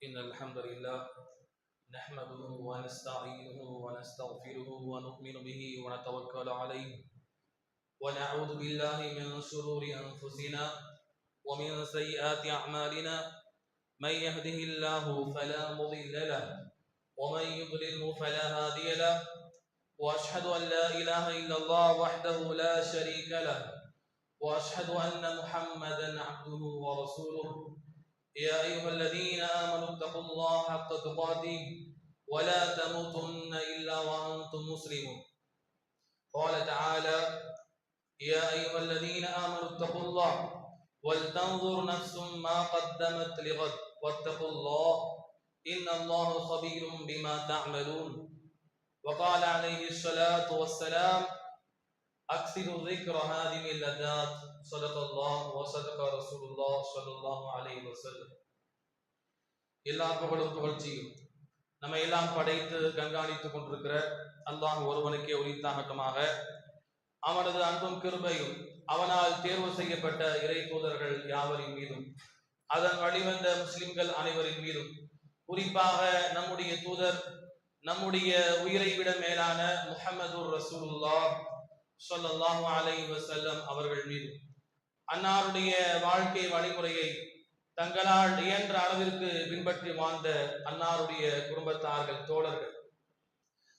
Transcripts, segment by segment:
إن الحمد لله نحمده ونستعينه ونستغفره ونؤمن به ونتوكل عليه ونعوذ بالله من شرور أنفسنا ومن سيئات أعمالنا من يهده الله فلا مضل له ومن يضلله فلا هادي له وأشهد أن لا إله إلا الله وحده لا شريك له وأشهد أن محمدا عبده ورسوله يا أيها الذين آمنوا اتقوا الله حق تقاته ولا تموتن إلا وأنتم مسلمون. قال تعالى: يا أيها الذين آمنوا اتقوا الله ولتنظر نفس ما قدمت لغد واتقوا الله إن الله خبير بما تعملون. وقال عليه الصلاة والسلام: أكثر ذكر هذه اللذات صدق الله وصدق رسول الله صلى الله عليه وسلم. எல்லா புகழும் புகழ்ச்சியும் நம்ம எல்லாம் படைத்து கண்காணித்துக் கொண்டிருக்கிற அல்லாஹ் ஒருவனுக்கே உரித்தாகட்டமாக. அவனது அன்பும் கிருபையும் அவனால் தேர்வு செய்யப்பட்ட இறை தூதர்கள் யாவரின் மீதும் அதன் வழிவந்த முஸ்லிம்கள் அனைவரின் மீதும் குறிப்பாக நம்முடைய தூதர் நம்முடைய உயிரை விட மேலான முஹம்மதுர் ரசூலுல்லாஹ் ஸல்லல்லாஹு அலைஹி வஸல்லம் அவர்கள் மீது அன்னாருடைய வாழ்க்கை வழிமுறையை தங்களால் இயன்ற அளவிற்கு பின்பற்றி வாழ்ந்த அன்னாருடைய குடும்பத்தார்கள், தோழர்கள்,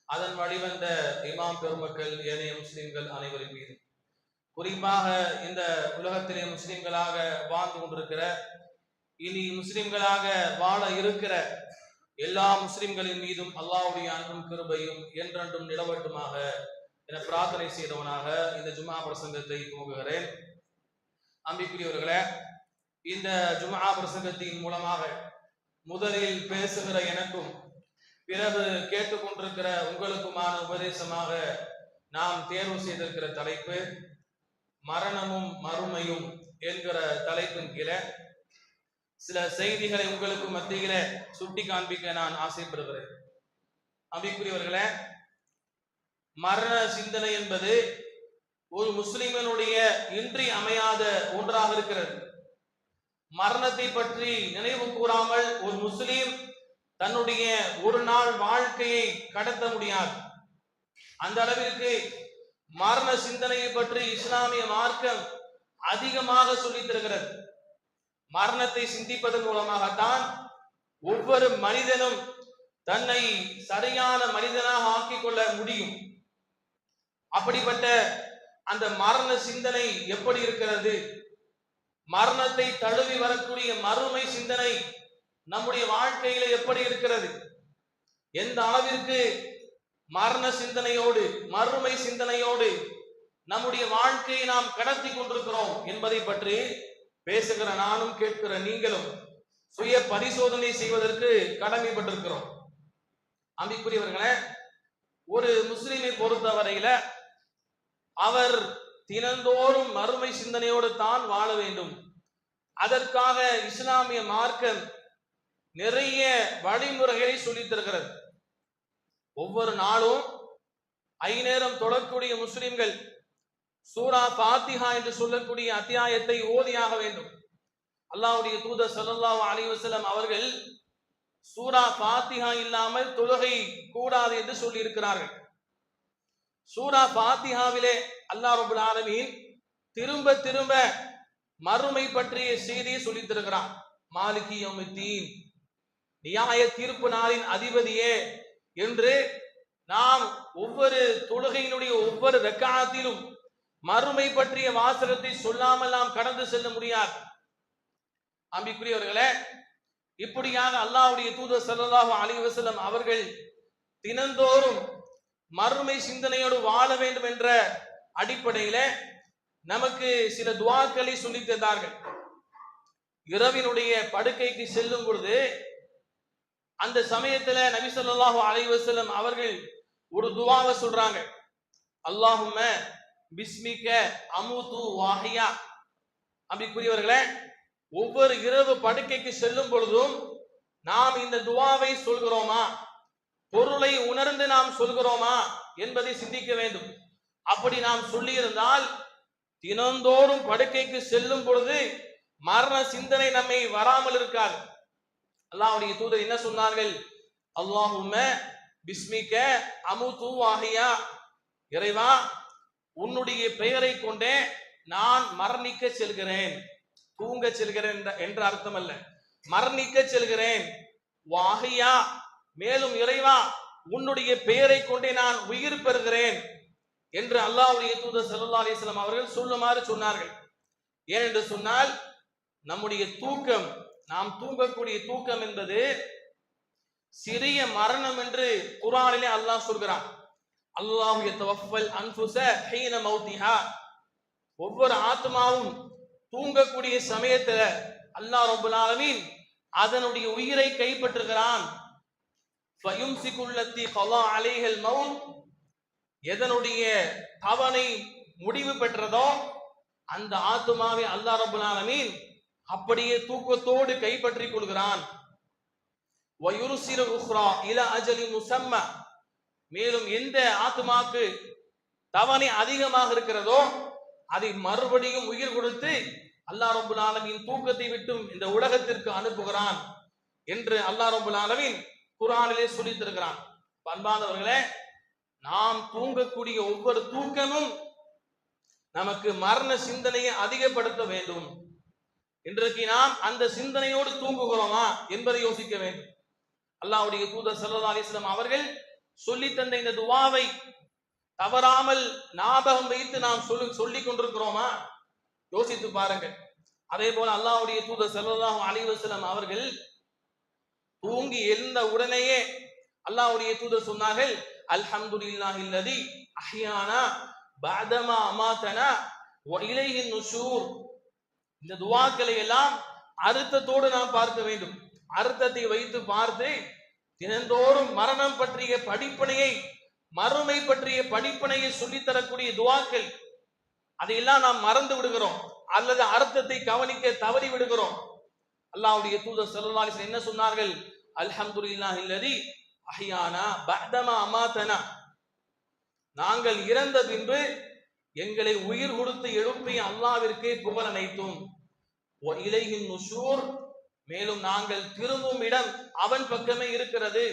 அதன் வழிவந்த இமாம் பெருமக்கள், ஏனைய முஸ்லிம்கள் அனைவரின் மீது குறிப்பாக இந்த உலகத்திலே முஸ்லிம்களாக வாழ்ந்து கொண்டிருக்கிற, இனி முஸ்லிம்களாக வாழ இருக்கிற எல்லா முஸ்லிம்களின் மீதும் அல்லாஹ்வுடைய அன்பும் கிருபையும் என்றென்றும் நிலவட்டுமாக என பிரார்த்தனை செய்தவனாக இந்த ஜும்ஆ பிரசங்கத்தை துவங்குகிறேன். அன்பிற்குரியவர்களே, இந்த ஜும்ஆ பிரசங்கத்தின் மூலமாக முதலில் பேசுகிற எனக்கும் பிறகு கேட்டுக்கொண்டிருக்கிற உங்களுக்குமான உபதேசமாக நாம் தேர்வு செய்திருக்கிற தலைப்பு மரணமும் மறுமையும் என்கிற தலைப்பின் கீழே சில செய்திகளை உங்களுக்கு மத்தியில சுட்டி காண்பிக்க நான் ஆசைப்படுகிறேன். அன்பிற்குரியவர்களே, மரண சிந்தனை என்பது ஒரு முஸ்லிமனுடைய இன்றி அமையாத ஒன்றாக இருக்கிறது. மரணத்தை பற்றி நினைவு கூறாமல் ஒரு முஸ்லிம் தன்னுடைய ஒரு நாள் வாழ்க்கையை கடத்த முடியாது. அந்த அளவிற்கு மரண சிந்தனையை பற்றி இஸ்லாமிய மார்க்கம் அதிகமாக சொல்லித் தருகிறது. மரணத்தை சிந்திப்பதன் மூலமாகத்தான் ஒவ்வொரு மனிதனும் தன்னை சரியான மனிதனாக ஆக்கிக் கொள்ள முடியும். அப்படிப்பட்ட அந்த மரண சிந்தனை எப்படி இருக்கிறது? மரணத்தை தழுவி வரக்கூடிய மறுமை சிந்தனை நம்முடைய வாழ்க்கையில எப்படி இருக்கிறது? எந்த அளவிற்கு மரண சிந்தனையோடு மறுமை சிந்தனையோடு நம்முடைய வாழ்க்கையை நாம் கடத்தி கொண்டிருக்கிறோம் என்பதை பற்றி பேசுகிற நானும் கேட்கிற நீங்களும் சுய பரிசோதனை செய்வதற்கு கடமைப்பட்டிருக்கிறோம். அன்பிற்குரியவர்களே, ஒரு முஸ்லிமை பொறுத்தவரையில அவர் தினந்தோறும் மறுமை சிந்தனையோடு தான் வாழ வேண்டும். அதற்காக இஸ்லாமிய மார்க்கம் நிறைய வழிமுறைகளை சொல்லித் தருகிறது. ஒவ்வொரு நாளும் ஐநேரம் தொடரக்கூடிய முஸ்லிம்கள் சூரா ஃபாத்திஹா என்று சொல்லக்கூடிய அத்தியாயத்தை ஓதியாக வேண்டும். அல்லாஹ்வுடைய தூதர் ஸல்லல்லாஹு அலைஹி வஸல்லம் அவர்கள் சூரா ஃபாத்திஹா இல்லாமல் தொழுகை கூடாது என்று சொல்லி இருக்கிறார்கள். சூரா ஃபாத்திஹாவிலே அல்லாஹ் ரப்பல் ஆலமீன் திரும்ப திரும்ப மறுமை பற்றிய செய்தியை சொல்லித் தருகிறான். மாலிகி யௌமித்தீன், நியாய தீர்ப்பு நாளின் அதிபதியே என்று நாம் ஒவ்வொரு தொழுகையினுடைய ஒவ்வொரு ரக்காத்திலும் மறுமை பற்றிய வாசகத்தை சொல்லாமல் நாம் கடந்து செல்ல முடியாது. அன்பிற்குரியவர்களே, இப்படியாக அல்லாஹ்வுடைய தூதர் ஸல்லல்லாஹு அலைஹி வஸல்லம் அவர்கள் தினந்தோறும் மறுமை சிந்தனையோடு வாழ வேண்டும் என்ற அடிப்படையில நமக்கு சில துஆக்களை சொல்லித் தந்தார்கள். இரவினுடைய படுக்கைக்கு செல்லும் பொழுது அந்த சமயத்துல நபி ஸல்லல்லாஹு அலைஹி வஸல்லம் அவர்கள் ஒரு துஆவை சொல்றாங்க. அல்லாஹும்ம பிஸ்மிக அமூது வாஹியா. அன்பிற்குரியவர்களே, ஒவ்வொரு இரவு படுக்கைக்கு செல்லும் பொழுதும் நாம் இந்த துஆவை சொல்கிறோமா, பொருளை உணர்ந்து நாம் சொல்கிறோமா என்பதை சிந்திக்க வேண்டும். அப்படி நாம் சொல்லியிருந்தால் தினந்தோறும் படுக்கைக்கு செல்லும் பொழுது மரண சிந்தனை நம்மை வராமல் இருக்காது. அல்லாஹ்வுடைய தூதர் என்ன சொன்னார்கள்? அல்லாஹும்ம பிஸ்மிக அமுது வாஹியா, இறைவா உன்னுடைய பெயரை கொண்டே நான் மரணிக்க செல்கிறேன். தூங்க செல்கிறேன் என்ற அர்த்தம் அல்ல, மரணிக்க செல்கிறேன். வாஹியா, மேலும் இறைவா உன்னுடைய பெயரை கொண்டே நான் உயிர் பெறுகிறேன் என்று அல்லாஹ்வுடைய தூதர் ஸல்லல்லாஹு அலைஹி வஸல்லம் அவர்கள் சொல்லுமாறு சொன்னார்கள். ஏனென்று சொன்னால், நம்முடைய தூக்கம், நாம் தூங்கக்கூடிய தூக்கம் என்பது சிறிய மரணம் என்று குர்ஆனிலே அல்லாஹ் சொல்கிறான். அல்லாஹ் யதவஃபல் அன்ஃபுஸ ஹீன மௌத்திஹா, ஒவ்வொரு ஆத்மாவும் தூங்கக்கூடிய சமயத்துல அல்லாஹ் ரப்பல் ஆலமீன் அதனுடைய உயிரை கைப்பற்றுகிறான். ஃபயும்சிகுல்லதி கலா அலைஹல் மௌத், எதனுடைய தவணை முடிவு பெற்றதோ அந்த ஆத்மாவை அல்லாஹ் ரப்பல் ஆலமீன் அப்படியே தூக்கத்தோடு கைப்பற்றிக் கொள்கிறான். வயுர்சிலு உக்ரா இலா அஜலி முஸம்மா, மேலும் எந்த ஆத்மாக்கு தவணை அதிகமாக இருக்கிறதோ அதை மறுபடியும் உயிர் கொடுத்து அல்லாஹ் ரப்பல் ஆலமீன் தூக்கத்தை விட்டும் இந்த உலகத்திற்கு அனுப்புகிறான் என்று அல்லாஹ் ரப்பல் ஆலமீன் குர்ஆனிலே சொல்லித் தருகிறான். அன்பானவர்களே, நாம் தூங்கக்கூடிய ஒவ்வொரு தூக்கமும் நமக்கு மரண சிந்தனையை அதிகப்படுத்த வேண்டும். இன்றைக்கு நாம் அந்த சிந்தனையோடு தூங்குகிறோமா என்பதை யோசிக்க வேண்டும். அல்லாஹ்வுடைய தூதர் ஸல்லல்லாஹு அலைஹி வஸல்லம் அவர்கள் சொல்லி தந்த இந்த துஆவை தவறாமல் ஞாபகம் வைத்து நாம் சொல்லிக் கொண்டிருக்கிறோமா? யோசித்து பாருங்கள். அதே போல அல்லாஹ்வுடைய தூதர் ஸல்லல்லாஹு அலைஹி வஸல்லம் அவர்கள் தூங்கி எழுந்த உடனேயே அல்லாஹ்வுடைய தூதர் சொன்னார்கள், அல்ஹம்துலில்லாஹில்லதி அஹ்யானா பஅதமா அமாதனா வ இலைஹின் நுஷூர். இந்த துஆக்களை எல்லாம் அர்த்தத்தோடு நாம் பார்க்க வேண்டும். அர்த்தத்தை வைத்து பார்த்து தினந்தோறும் மரணம் பற்றிய படிப்பினையை, மறுமை பற்றிய படிப்பினையை சொல்லித்தரக்கூடிய துஆக்கள், அதையெல்லாம் நாம் மறந்து விடுகிறோம் அல்லது அர்த்தத்தை கவனிக்க தவறி விடுகிறோம். அல்லாஹ்வுடைய தூதர் ஸல்லல்லாஹு அலைஹி வஸல்லம் என்ன சொன்னார்கள்? அல்ஹம்துலில்லாஹில்லதி அஹ்யானா பஅதமா அமாதனா, நாங்கள் இறந்த பின்பு எங்களை உயிர் கொடுத்து எழுப்பிய அல்லாஹ்விற்கே புகழ் அனைத்தும். வ இலைஹின் நுஷூர், மேலும் நாங்கள் திரும்பும் இடம் அவன் பக்கமே இருக்கிறது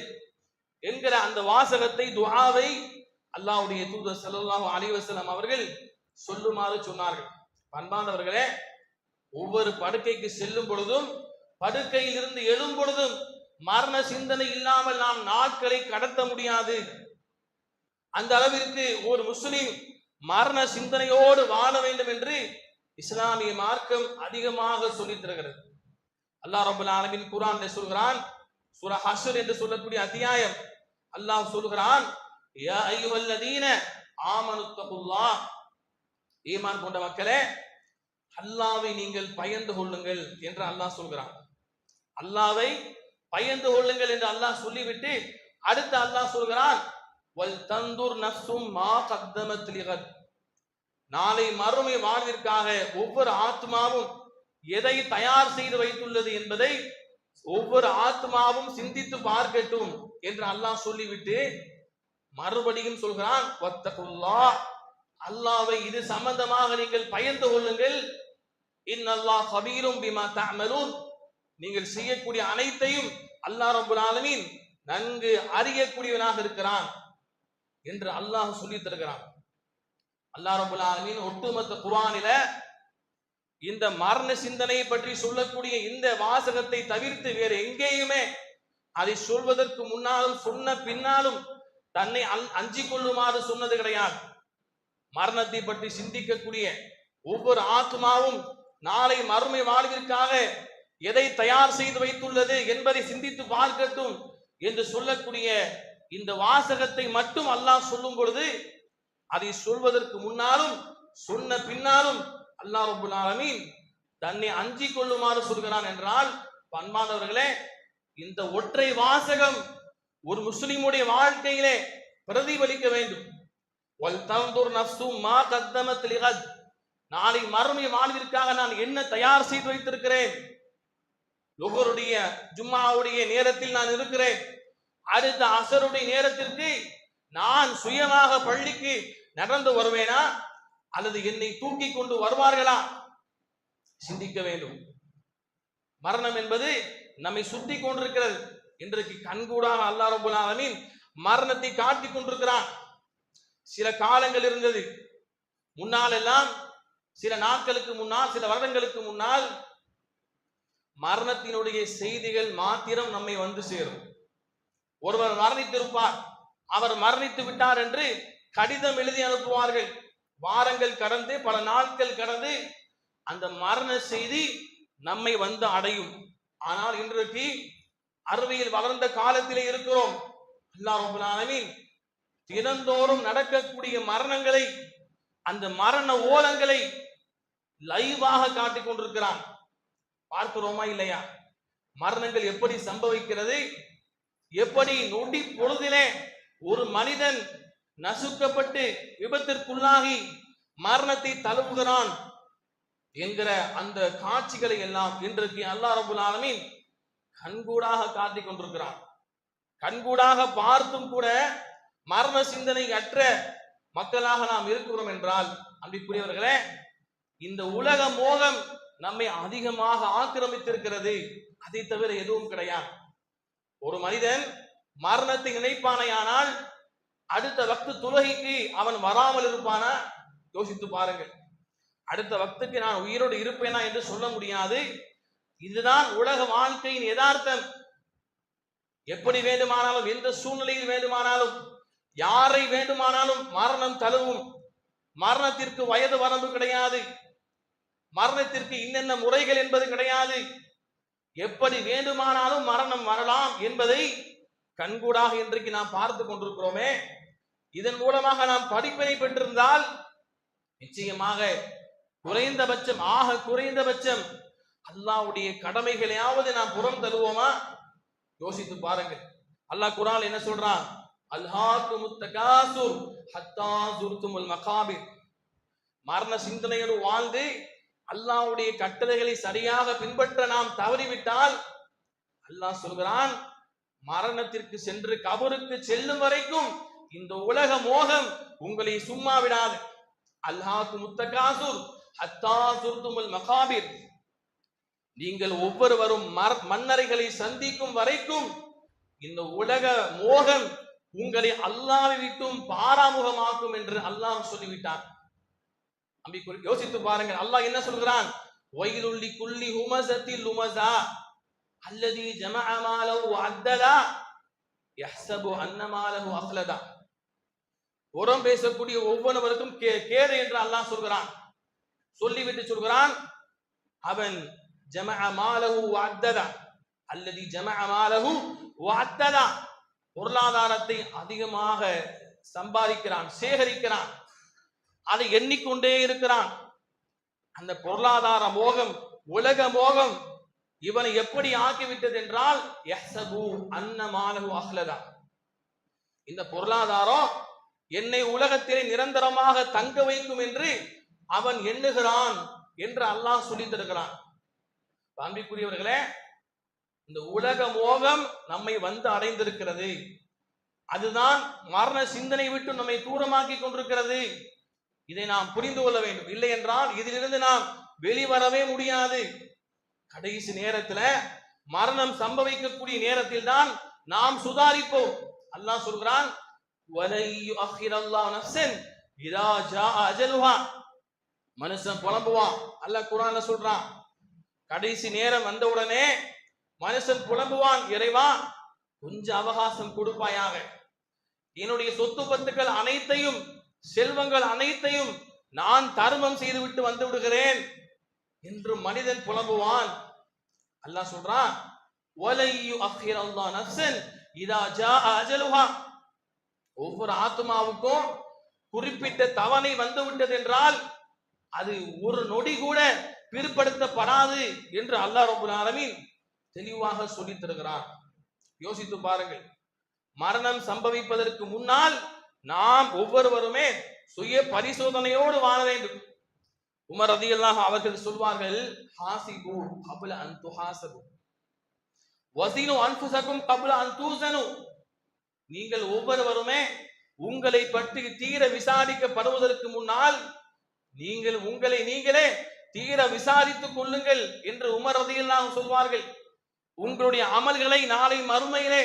என்கிற அந்த வாசகத்தை, துஆவை அல்லாஹ்வுடைய தூதர் ஸல்லல்லாஹு அலைஹி வஸல்லம் அவர்கள் சொல்லுமாறு சொன்னார்கள். அன்பானவர்களே, ஒவ்வொரு படுக்கைக்கு செல்லும் பொழுதும் படுக்கையில் இருந்து எழும் பொழுதும் மரண சிந்தனை இல்லாமல் நாம் நாட்களை கடத்த முடியாது. அந்த அளவிற்கு ஒரு முஸ்லிம் மரண சிந்தனையோடு வாழ வேண்டும் என்று இஸ்லாமிய மார்க்கம் அதிகமாக சொல்லித் தருகிறது. அல்லாஹ் ரப்பல் ஆலமீன் குர்ஆன்ல சொல்கிறான், சூரா ஹஷ்ர் என்று சொல்லக்கூடிய அத்தியாயம், அல்லாஹ் சொல்கிறான், யா அய்யுஹல்லதீன ஆமனுத்தகுல்லாஹ், ஈமான் கொண்ட மக்களே அல்லாஹ்வை நீங்கள் பயந்து கொள்ளுங்கள் என்று அல்லாஹ் சொல்கிறான். அல்லாஹ்வை பயந்து கொள்ளுங்கள் என்று அல்லாஹ் சொல்லிவிட்டு அடுத்து அல்லாஹ் சொல்கிறான், வல் தந்துர் நஃப்சும் மா கத்தமத் லிகத், நாளை மறுமை வாழ்விற்காக ஒவ்வொரு ஆத்மாவும் எதை தயார் செய்து வைத்துள்ளது என்பதை ஒவ்வொரு ஆத்மாவும் சிந்தித்து பார்க்கட்டும் என்று அல்லாஹ் சொல்லிவிட்டு மறுபடியும் சொல்கிறான், வத்தகுல்லாஹ், அல்லாஹ்வை இது சம்பந்தமாக நீங்கள் பயந்து கொள்ளுங்கள். இன்னல்லாஹ் கபீரும் பிமா தஅமலூன், நீங்கள் செய்யக்கூடிய அனைத்தையும் அல்லாஹ் ரப்பல் ஆலமீன் நன்கு அறியக்கூடியவனாக இருக்கிறான் என்று அல்லாஹ் சொல்லி தருகிறான். அல்லாஹ் ரப்பல் ஆலமீன் ஒட்டுமொத்த குர்ஆனில இந்த மரண சிந்தனையை பற்றி சொல்லக்கூடிய இந்த வாசகத்தை தவிர்த்து வேறு எங்கேயுமே அதை சொல்வதற்கு முன்னாலும் சொன்ன பின்னாலும் தன்னை அஞ்சிக் கொள்ளுமாறு சொன்னது கிடையாது. மரணத்தை பற்றி சிந்திக்கக்கூடிய ஒவ்வொரு ஆத்மாவும் நாளை மறுமை வாழ்விற்காக எதை தயார் செய்து வைத்துள்ளது என்பதை சிந்தித்து பார்க்கட்டும் என்று சொல்லக்கூடிய இந்த வாசகத்தை மட்டும் அல்லாஹ் சொல்லும் பொழுது, அதை சொல்வதற்கு முன்னாலும் சொன்ன பின்னாலும் அல்லாஹ் ரப்பல் ஆலமீன் தன்னை அஞ்சிக் கொள்ளுமாறு சொல்கிறான் என்றால், அன்பானவர்களே, இந்த ஒற்றை வாசகம் ஒரு முஸ்லிமுடைய வாழ்க்கையிலே பிரதிபலிக்க வேண்டும். வல் தன்துர் நஃப்சு மா கத்தமத் லிகத், நாளை மறுமை வாழ்விற்காக நான் என்ன தயார் செய்து வைத்திருக்கிறேன். லுஹருடைய ஜும்மாவுடைய நேரத்தில் நான் இருக்கிறேன், அடுத்த அசருடைய நேரத்திற்கு நான் சுயமாக பள்ளிக்கு நடந்து வருவேனா அல்லது என்னை தூக்கி கொண்டு வருவார்களா? சிந்திக்க வேண்டும். மரணம் என்பது நம்மை சுத்தி கொண்டிருக்கிறது. இன்றைக்கு கண்கூடாக அல்லாஹ் ரப்பல் ஆலமீன் மரணத்தை காட்டி கொண்டிருக்கிறான். சில காலங்கள் இருந்தது, முன்னால் எல்லாம் சில நாட்களுக்கு முன்னால், சில வருடங்களுக்கு முன்னால் மரணத்தினுடைய செய்திகள் மாத்திரம் நம்மை வந்து சேரும். ஒருவர் மரணித்திருப்பார், அவர் மரணித்து விட்டார் என்று கடிதம் எழுதி அனுப்புவார்கள். வாரங்கள் கடந்து பல நாட்கள் கடந்து அந்த மரண செய்தி நம்மை வந்து அடையும். ஆனால் இன்றைக்கு அறிவியல் வளர்ந்த காலத்திலே இருக்கிறோம். அல்லாஹ் ரப்பல் ஆலமீன் தினந்தோறும் நடக்கக்கூடிய மரணங்களை, அந்த மரண ஓலங்களை லைவாக காட்டிக் கொண்டிருக்கிறான். பார்க்கிறோமா இல்லையா? மரணங்கள் எப்படி சம்பவிக்கிறது, எப்படி நொடி பொழுதிலே ஒரு மனிதன் நசுக்கப்பட்டு விபத்திற்குள்ளாகி மரணத்தை தழுவுகிறான் என்கிற அந்த காட்சிகளை எல்லாம் இன்றைக்கு அல்லாஹ் ரப்பல் ஆலமீன் கண்கூடாக காட்டிக் கொண்டிருக்கிறான். கண்கூடாக பார்த்தும் கூட மரண சிந்தனை அற்ற மக்களாக நாம் இருக்கிறோம் என்றால், அன்பிற்குரியவர்களே, இந்த உலக மோகம் நம்மை அதிகமாக ஆக்கிரமித்திருக்கிறது. அதை தவிர எதுவும் கிடையாது. ஒரு மனிதன் மரணத்தை நினைப்பானையானால் அடுத்த வக்து தொழுகைக்கு அவன் வராமல் இருப்பானா? யோசித்து பாருங்கள். அடுத்த வக்துக்கு நான் உயிரோடு இருப்பேனா என்று சொல்ல முடியாது. இதுதான் உலக வாழ்க்கையின் யதார்த்தம். எப்படி வேண்டுமானாலும், எந்த சூழ்நிலையில் வேண்டுமானாலும், யாரை வேண்டுமானாலும் மரணம் தழுவும். மரணத்திற்கு வயது வரம்பு கிடையாது. மரணத்திற்கு இன்னென்ன முறைகள் என்பது கிடையாது. எப்படி வேண்டுமானாலும் மரணம் வரலாம் என்பதை கண்கூடாக இன்றைக்கு நாம் பார்த்து கொண்டிருக்கிறோமே. இதன் மூலமாக நாம் படிப்பினை பெற்றிருந்தால் நிச்சயமாக குறைந்தபட்சம், ஆக குறைந்தபட்சம் அல்லாஹ்வுடைய கடமைகளையாவது நாம் புறம் தருவோமா? யோசித்து பாருங்கள். அல்லாஹ் குர்ஆன் என்ன சொல்றான்? அல்ஹாக்குமுத் தகாசுர் ஹத்தா ஜுர்துமுல் மகாபிர். மரண சிந்தனையோடு வாழ்ந்து அல்லாஹ்வுடைய கட்டளைகளை சரியாக பின்பற்ற நாம் தவறிவிட்டால் அல்லாஹ் சொல்கிறான், மரணத்திற்கு சென்று கபருக்கு செல்லும் வரைக்கும் இந்த உலக மோகம் உங்களை சும்மா விடாது. அல்ஹாக்குமுத் தகாசுர் ஹத்தா ஜுர்துமுல் மகாபிர். நீங்கள் ஒவ்வொருவரும் மன்னரைகளை சந்திக்கும் வரைக்கும் இந்த உலக மோகம் உங்களை அல்லாஹ்வை விட்டும் பாராமுகமாக்கும் என்று அல்லாஹ் சொல்லிவிட்டார். யோசித்து பாருங்கள். அல்லாஹ் என்ன சொல்கிறான்? வயலுல் லிகுல்லி ஹுமஸத்தில் லுமஸா அல்லதி ஜமஅ மாலஹு வஅத்ததா யஹ்ஸபு அன்ன மாலஹு அக்லதா. புறம் பேசக்கூடிய ஒவ்வொருவருக்கும் கேடு என்று அல்லாஹ் சொல்கிறான். சொல்லிவிட்டு சொல்கிறான், அவன் ஜமஅ மாலஹு வஅத்ததா அல்லதி ஜமஅ மாலஹு வஅத்ததா, பொருளாதாரத்தை அதிகமாக சம்பாதிக்கிறான், சேகரிக்கிறான், அதை எண்ணிக்கொண்டே இருக்கிறான். அந்த பொருளாதார மோகம், உலக மோகம் இவனை எப்படி ஆக்கிவிட்டது என்றால், யஹ்ஸபு அன்ன மாலஹு அக்லதா, இந்த பொருளாதாரம் என்னை உலகத்திலே நிரந்தரமாக தங்க வைக்கும் என்று அவன் எண்ணுகிறான் என்று அல்லாஹ் சொல்லி தருகிறான். அன்பிற்குரியவர்களே, இந்த உலக மோகம் நம்மை வந்து அடைந்திருக்கிறது. அதுதான் மரண சிந்தனை விட்டு நம்மை தூரமாக்கி கொண்டிருக்கிறது. இதை நாம் புரிந்து கொள்ள வேண்டும். இல்லை என்றால் இதிலிருந்து நாம் வெளிவரவே முடியாது. கடைசி நேரத்துல மரணம் சம்பவிக்கக்கூடிய நேரத்தில் தான் நாம் சுதாரிப்போம். அல்லாஹ் சொல்கிறான், மனுஷன் புலம்புவான். அல்லாஹ் குர்ஆன்ல சொல்றான், கடைசி நேரம் வந்த உடனே மனுஷன் புலம்புவான், இறைவா கொஞ்சம் அவகாசம் கொடுப்பாயாக, என்னுடைய சொத்து பத்துக்கள் அனைத்தையும், செல்வங்கள் அனைத்தையும் நான் தர்மம் செய்து விட்டு வந்து விடுகிறேன் என்று மனிதன் புலம்புவான். அல்லாஹ் சொல்றான், ஒவ்வொரு ஆத்மாவுக்கும் குறிப்பிட்ட தவணை வந்து விட்டது என்றால் அது ஒரு நொடி கூட பிற்படுத்தப்படாது என்று அல்லாஹ் ரப்பல் ஆலமீன் தெளிவாக சொல்லி தருகிறான். யோசித்து பாருங்கள். மரணம் சம்பவிப்பதற்கு முன்னால் நாம் ஒவ்வொருவருமே சுய பரிசோதனையோடு வாழ வேண்டும். உமர் ரலியல்லாஹு அவர்கள் சொல்வார்கள், ஹாசிபு கப்ல அன் துஹாசபு வஸினு அன்ஃபுஸகும் கப்ல அன் தூஸனு. நீங்கள் ஒவ்வொருவருமே உங்களை பற்றி தீர விசாரிக்கப்படுவதற்கு முன்னால் நீங்கள் உங்களை நீங்களே தீர விசாரித்துக் கொள்ளுங்கள் என்று உமர் ரலியல்லாஹு சொல்வார்கள். உங்களுடைய அமல்களை நாளை மறுமையிலே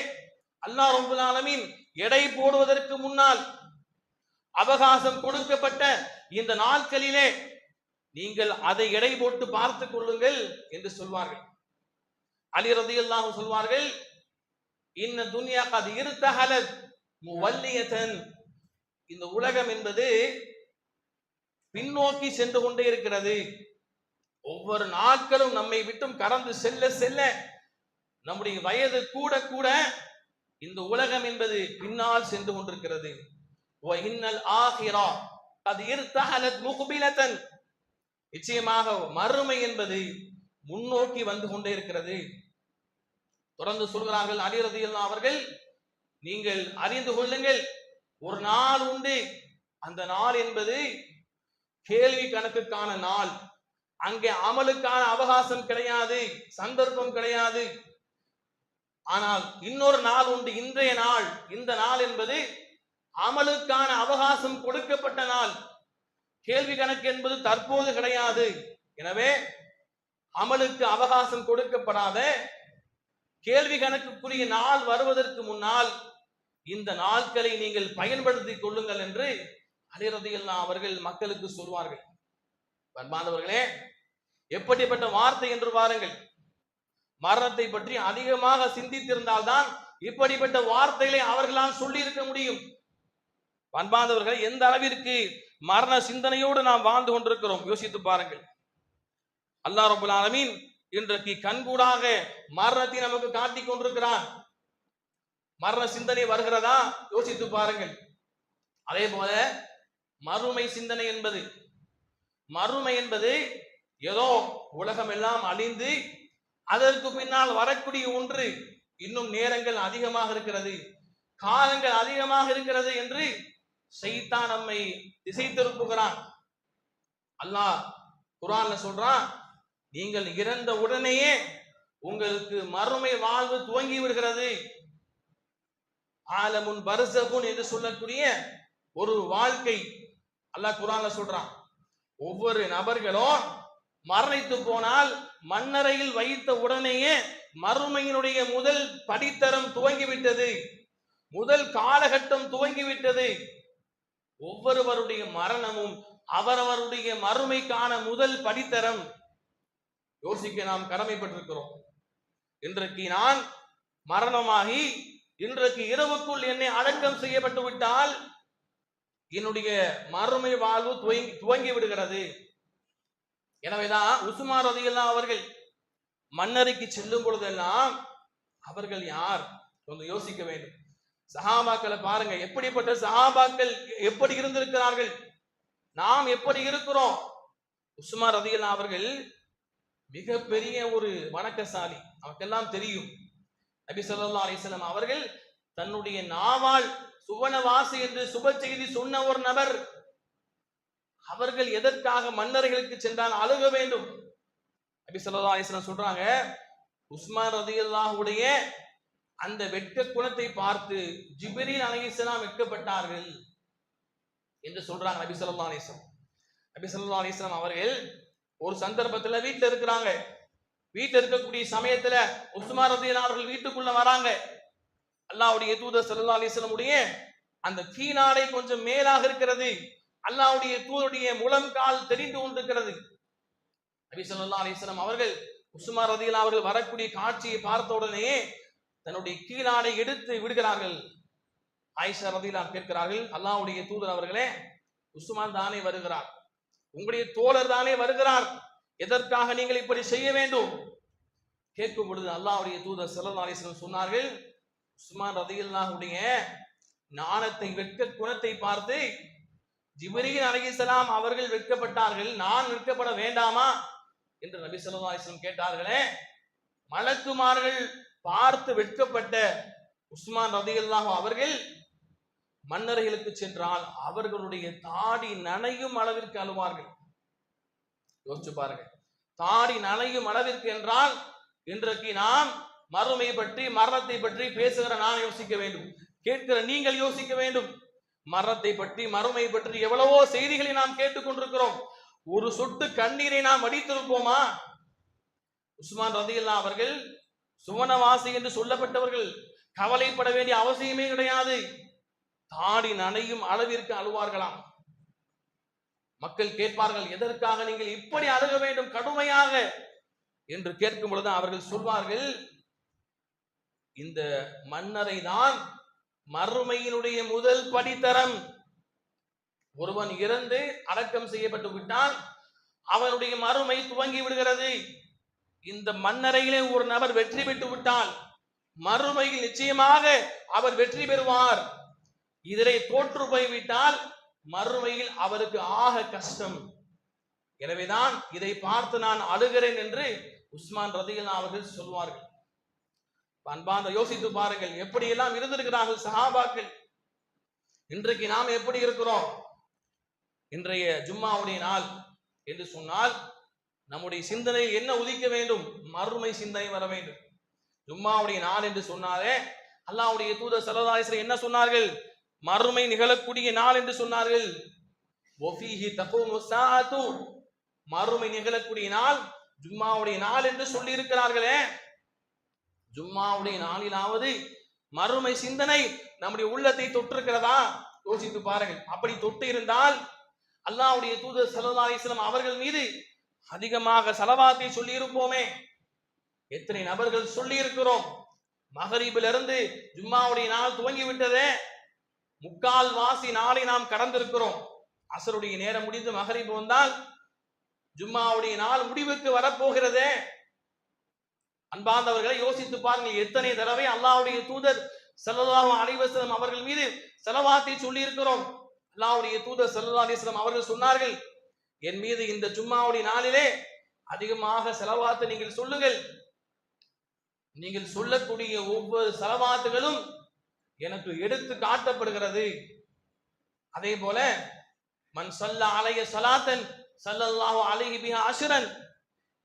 அல்லாஹ் ரப்பல் ஆலமீன் எடை போடுவதற்கு முன்னால் அவகாசம் கொடுக்கப்பட்ட இந்த நாட்களிலே நீங்கள் அதை எடை போட்டு பார்த்துக் கொள்ளுங்கள் என்று சொல்வார்கள். அலி ரலியல்லாஹு சொல்வார்கள், இன்ன துன்யா கத் இர்தஹலத் முவல்லியதன், இந்த உலகம் என்பது பின்னோக்கி சென்று கொண்டே இருக்கிறது. ஒவ்வொரு நாட்களும் நம்மை விட்டும் கடந்து செல்ல செல்ல நம்முடைய வயது கூட கூட இந்த உலகம் என்பது பின்னால் சென்று கொண்டிருக்கிறது. வஇன்னல் ஆகிரா கத் இர்தஹலத் முக்பிலதன், நிச்சயமாக மறுமை என்பது முன்னோக்கி வந்து கொண்டே இருக்கிறது. தொடர்ந்து சொல்கிறார்கள் அலி ரலியல்லாஹு அவர்கள், நீங்கள் அறிந்து கொள்ளுங்கள், ஒரு நாள் உண்டு, அந்த நாள் என்பது கேள்வி கணக்குக்கான நாள். அங்கே அமலுக்கான அவகாசம் கிடையாது, சந்தர்ப்பம் கிடையாது. ஆனால் இன்னொரு நாள் உண்டு, இன்றைய நாள். இந்த நாள் என்பது அமலுக்கான அவகாசம் கொடுக்கப்பட்ட நாள். கேள்வி கணக்கு என்பது தற்போது கிடையாது. எனவே அமலுக்கு அவகாசம் கொடுக்கப்படாத கேள்வி கணக்குக்குரிய நாள் வருவதற்கு முன்னால் இந்த நாட்களை நீங்கள் பயன்படுத்திக் கொள்ளுங்கள் என்று அலி ரலியல்லாஹு அவர்கள் மக்களுக்கு சொல்வார்கள். அன்பானவர்களே, எப்படிப்பட்ட வார்த்தை என்று பாருங்கள். மரணத்தை பற்றி அதிகமாக சிந்தித்திருந்தால்தான் இப்படிப்பட்ட வார்த்தைகளை அவர்களால் சொல்லி இருக்க முடியும். அன்பானவர்களே, எந்த அளவிற்கு மரண சிந்தனையோடு நாம் வாழ்ந்து கொண்டிருக்கிறோம் யோசித்து பாருங்கள். அல்லாஹ் ரப்பல் ஆலமீன் இன்றைக்கு கண்கூடாக மரணத்தை நமக்கு காட்டிக் கொண்டிருக்கிறான். மரண சிந்தனை வருகிறதா யோசித்து பாருங்கள். அதே போல மறுமை சிந்தனை என்பது, மறுமை என்பது ஏதோ உலகம் எல்லாம் அழிந்து அதற்கு பின்னால் வரக்கூடிய ஒன்று, இன்னும் நேரங்கள் அதிகமாக இருக்கிறது, காலங்கள் அதிகமாக இருக்கிறது என்று ஷைத்தான் நம்மை திசை திருப்புகிறான். அல்லாஹ் குர்ஆன்ல சொல்றான், நீங்கள் இறந்த உடனேயே உங்களுக்கு மறுமை வாழ்வு துவங்கி விடுகிறது. ஆலமுன் பர்ஸகுன் என்று சொல்லக்கூடிய ஒரு வாழ்க்கை அல்லாஹ் குர்ஆன்ல சொல்றான். ஒவ்வொரு நபர்களும் மரணித்து போனால் மண்ணறையில் வைத்த உடனேயே மறுமையினுடைய முதல் படித்தரம் துவங்கிவிட்டது, முதல் காலகட்டம் துவங்கிவிட்டது. ஒவ்வொருவருடைய மரணமும் அவரவருடைய மறுமைக்கான முதல் படித்தரம். யோசிக்க நாம் கடமைப்பட்டிருக்கிறோம். இன்றைக்கு நான் மரணமாகி இன்றைக்கு இரவுக்குள் என்னை அடக்கம் செய்யப்பட்டு விட்டால் என்னுடைய மறுமை வாழ்வு துவங்கி விடுகிறது. எனவேதான் உஸ்மான் ரலியல்லாஹு அவர்கள் மன்னரைக்கு செல்லும் பொழுதெல்லாம் அவர்கள் யார் கொஞ்சம் யோசிக்க வேண்டும். சஹாபாக்களை பாருங்க, எப்படிப்பட்ட சஹாபாக்கள் எப்படி இருந்திருக்கிறார்கள், நாம் எப்படி இருக்கிறோம். உஸ்மான் ரலியல்லாஹு அவர்கள் மிகப்பெரிய ஒரு வணக்கசாலி, நமக்கெல்லாம் தெரியும். நபி ஸல்லல்லாஹு அலைஹி வஸல்லம் அவர்கள் தன்னுடைய நாவால் சுவனவாசி என்று சுப செய்தி சொன்ன ஒரு நபர். அவர்கள் எதற்காக மன்னர்களுக்கு சென்றால் அழுக வேண்டும். நபி ஸல்லல்லாஹு அலைஹி வஸல்லம் சொல்றாங்க, உஸ்மான் ரலியல்லாஹுடைய அந்த வெட்க குணத்தை பார்த்து ஜிப்ரீல் அலைஹிஸ்ஸலாம் வெட்கப்பட்டார்கள் என்று சொல்றாங்க நபி ஸல்லல்லாஹு அலைஹி வஸல்லம். நபி ஸல்லல்லாஹு அலைஹி வஸல்லம் அவர்கள் ஒரு சந்தர்ப்பத்துல வீட்டுல இருக்கிறாங்க. வீட்டுல இருக்கக்கூடிய சமயத்துல உஸ்மான் ரலியல்லாஹு அவர்கள் வீட்டுக்குள்ள வராங்க. அல்லாஹ்வுடைய தூதர் ஸல்லல்லாஹு அலைஹி வஸல்லம் உடைய அந்த கீழாடை கொஞ்சம் மேலாக இருக்கிறது. அல்லாஹ்வுடைய தூதருடைய முழங்கால் தெரிந்து கொண்டிருக்கிறது. நபி ஸல்லல்லாஹு அலைஹி வஸல்லம் அவர்கள் உஸ்மான் ரலியல்லாஹு அவர்கள் வரக்கூடிய காட்சியை பார்த்த உடனே தன்னுடைய கீழாடை எடுத்து விடுகிறார்கள். ஆயிஷா ரலியல்லாஹு கேட்கிறார்கள், அல்லாஹ்வுடைய தூதர் அவர்களே, உஸ்மான் தானே வருகிறார், உங்களுடைய தோழர் தானே வருகிறார், எதற்காக நீங்கள் இப்படி செய்ய வேண்டும்? கேட்கும் பொழுது அல்லாஹ்வுடைய தூதர் ஸல்லல்லாஹு அலைஹி வஸல்லம் சொன்னார்கள், உஸ்மான் ரலியல்லாஹுடைய ஞானத்தை வெட்க குணத்தை பார்த்து ஜிப்ரீல் அலைஹிஸ்ஸலாம் அவர்கள் வெட்கப்பட்டார்கள், நான் வெட்கப்பட வேண்டாமா என்று நபி ஸல்லல்லாஹு அலைஹி வஸல்லம் கேட்டார்களே. மலக்குமார்கள் பார்த்து வெட்கப்பட்ட உஸ்மான் ரலியல்லாஹு அவர்கள் மன்னர்களுக்கு சென்றால் அவர்களுடைய தாடி நனையும் அளவிற்கு அழுவார்கள். யோசிச்சு பாருங்க, தாடி நனையும் அளவிற்கு என்றால் இன்றைக்கு நாம் மறுமை பற்றி மரணத்தை பற்றி பேசுகிற நான் யோசிக்க வேண்டும், கேட்கிற நீங்கள் யோசிக்க வேண்டும். மரணத்தை பற்றி மறுமை பற்றி எவ்வளவோ செய்திகளை நாம் கேட்டுக்கொண்டிருக்கிறோம். ஒரு சொட்டு கண்ணீரை நாம் வடித்திருப்போமா? உஸ்மான் ரலியல்லாஹு அவர்கள் சுவனவாசி என்று சொல்லப்பட்டவர்கள் கவலைப்பட வேண்டிய அவசியமே கிடையாது. தாடி நனையும் அளவிற்கு அழுவார்களாம். மக்கள் கேட்பார்கள், எதற்காக நீங்கள் இப்படி அழுக வேண்டும் கடுமையாக என்று கேட்கும் பொழுது அவர்கள் சொல்வார்கள், இந்த மன்னரை தான் மறுமையினுடைய முதல் படித்தரம். ஒருவன் இறந்து அடக்கம் செய்யப்பட்டு விட்டால் அவனுடைய மறுமை துவங்கி விடுகிறது. இந்த மன்னரையிலே ஒரு நபர் வெற்றி பெற்று விட்டால் மறுமையில் நிச்சயமாக அவர் வெற்றி பெறுவார். இதிலே தோற்று போய்விட்டால் மறுமையில் அவருக்கு ஆக கஷ்டம். எனவேதான் இதை பார்த்து நான் அழுகிறேன் என்று உஸ்மான் ரலியல்லாஹு அவர்கள் சொல்வார்கள். அன்பார்ந்த யோசித்து பாருங்கள், எப்படியெல்லாம் இருந்திருக்கிறார்கள் சஹாபாக்கள். இன்றைக்கு நாம் எப்படி இருக்கிறோம்? இன்றைய ஜும்மாவுடைய நாள் என்று சொன்னால் நம்முடைய சிந்தனையில் என்ன உதிக்க வேண்டும்? மறுமை சிந்தனை வர வேண்டும். ஜும்மாவுடைய நாள் என்று சொன்னாலே அல்லாஹ்வுடைய தூதர் ஸல்லல்லாஹு அலைஹி வஸல்லம் என்ன சொன்னார்கள்? மறுமை நிகழக்கூடிய நாள் என்று சொன்னார்கள். வஃபீஹி தகூமு ஸாஅத்து, மறுமை நிகழக்கூடிய நாள் ஜும்மாவுடைய நாள் என்று சொல்லி இருக்கிறார்களே. ஜும்மாவுடைய நாளிலாவது மறுமை சிந்தனை நம்முடைய உள்ளத்தை தொட்டிருக்கிறதா? யோசித்து பாருங்கள். அப்படி தொட்டு இருந்தால் அல்லாஹ்வுடைய தூதர் ஸல்லல்லாஹு அலைஹி வஸல்லம் அவர்கள் மீது அதிகமாக ஸலவாத்தை சொல்லி இருப்போமே. எத்தனை நபர்கள் சொல்லி இருக்கிறோம்? மகரிபிலிருந்து ஜும்மாவுடைய நாள் துவங்கி விட்டதே, முக்கால் வாசி நாளை நாம் கடந்திருக்கிறோம். அசருடைய நேரம் முடிந்து மகரிப் வந்தால் ஜும்மாவுடைய நாள் முடிவுக்கு வரப்போகிறதே. அன்பார்ந்தவர்களை யோசித்து பாருங்கள், எத்தனை தடவை அல்லாஹ்வுடைய தூதர் ஸல்லல்லாஹு அலைஹி வஸல்லம் அவர்கள் மீது ஸலவாத்தை சொல்லி இருக்கிறோம். அல்லாஹ்வுடைய தூதர் ஸல்லல்லாஹு அலைஹி வஸல்லம் அவர்கள் சொன்னார்கள், என் மீது இந்த ஜும்மாவுடைய நாளிலே அதிகமாக ஸலவாத்தை நீங்கள் சொல்லுங்கள். நீங்கள் சொல்லக்கூடிய ஒவ்வொரு ஸலவாத்துகளும் எனக்கு எடுத்து காட்டப்படுகிறது. அதே போல மன் ஸல்லா அலைஹி ஸலாத்தன் ஸல்லல்லாஹு அலைஹி பிஹா அஷ்ரன்,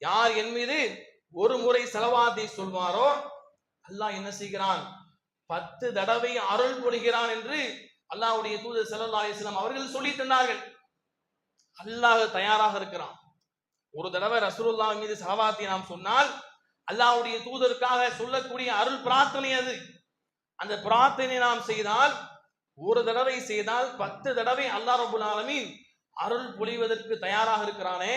யார் என் மீது ஒரு முறை ஸலவாத்தை சொல்வாரோ அல்லாஹ் என்ன செய்கிறான்? 10 தடவை அருள் பொழிகிறான் என்று அல்லாஹ்வுடைய தூதர் ஸல்லல்லாஹு அலைஹி வஸல்லம் அவர்கள் சொல்லி தந்தார்கள். அல்லாஹ் தயாராக இருக்கிறான். ஒரு தடவை ரசூலுல்லாஹ் மீது ஸலவாத்தை நாம் சொன்னால் அல்லாஹ்வுடைய தூதருக்காக சொல்லக்கூடிய அருள் பிரார்த்தனை அது. அந்த பிரார்த்தனை நாம் செய்தால், ஒரு தடவை செய்தால் 10 தடவை அல்லாஹ் ரப்பல் ஆலமீன் அருள் பொழிவதற்கு தயாராக இருக்கிறானே.